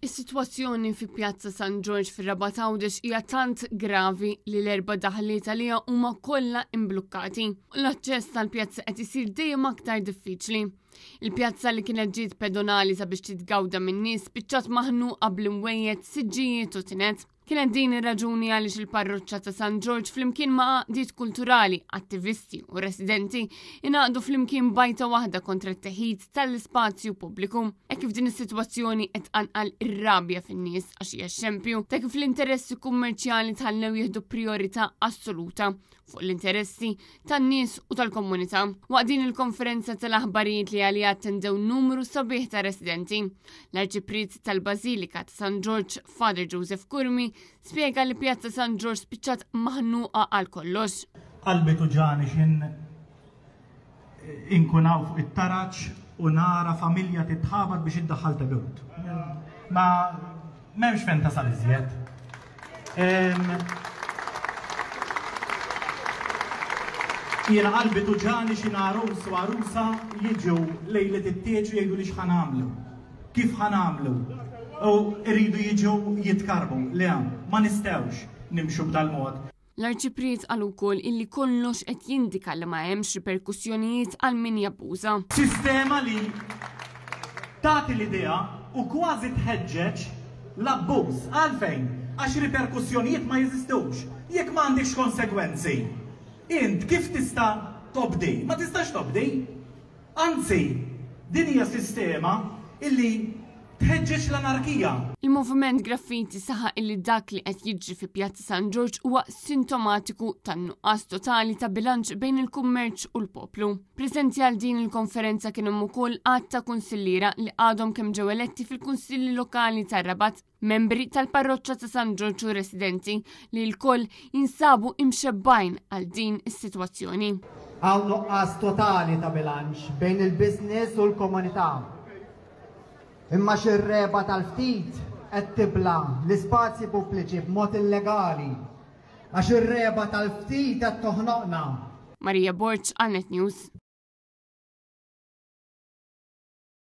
Is-sitwazzjoni fi Pjazza San George fir-Rabat Għawdex hija tant gravi li l-erba' daħliet għaliha huma kollha imblukkati. L-aċċess tal-pjazza qed isir dejjem aktar diffiċli. Il-pjazza li kienet ġiet pedonali sabiex titgawda min-nies spiċċat maħnuqa bl-imwejjed, siġġijiet u tinet. Kienet din ir-raġuni għaliex il-parroċċa ta' San George flimkien ma' għaqdiet kulturali, attivisti u residenti ingħaqdu flimkien bajta waħda kontra t-teħid tal-ispazju pubbliku. Hekk kif din is-sitwazzjoni qed tqanqal ir-rabja fin-nies għax hija xempju ta' kif l-interessi kummerċjali tħallew jieħdu priorità assoluta fuq l-interessi tan-nies u tal-komunità. Waqt din il-konferenza tal-aħbarijiet li għaliha attendew numru sabiħ ta' residenti, l-Arċipriet tal-Bażilika ta' San George, Father Joseph Kurmi, spjega li Pjazza San George spiċċat maħnuqa għal kollox. Qalbi tuġani xin inkunaw fuq it-taraċ u nara familja titħabat biex iddaħħal tabut. Ma m'hemmx fejn tasal iżjed. Jiena qalbi tuġani xin għarus u għarusa jiġu lejlet it-tieġ u jgħidu li x'ħanamlu, kif ħanamlu. U rridu jiġu jitkarbu, le ma nistgħux nimxu b'dal mod. L-Arċipriet qal ukoll illi kollox qed jindika li ma hemmx riperkussjonijiet għal min jabbuża. Sistema li tagħti l-idea u kważi tħeġġeġ l-abbuż għalfejn għax riperkussjonijiet ma jeżistux. Jekk m'għandekx konsegwenzi, int kif tista' tobdi? Ma tistax tobdi. Anzi, din hija sistema illi tħeġġeġ l-anarkija. Il-moviment graffiti saħaq illi dak li qed jiġri fi Pjazza San George huwa sintomatiku tan-nuqqas totali ta' bilanċ bejn il-kummerċ u l-poplu. Preżenti għal din il-konferenza kien hemm ukoll għadd ta' kunsilliera li għadhom kemm ġew eletti fil-Kunsilli Lokali tar-Rabat, membri tal-parroċċa ta' San George u residenti li l-koll jinsabu imxebbajn għal din is-sitwazzjoni. Hawn nuqqas totali ta' bilanċ bejn il-business u l-komunità. Imma xir-reba tal-ftit qed tibla l-ispazji pubbliċi b'mod illegali għax ir-reba tal-ftit qed toħnoqna. Marija Borċ, Għal Net News.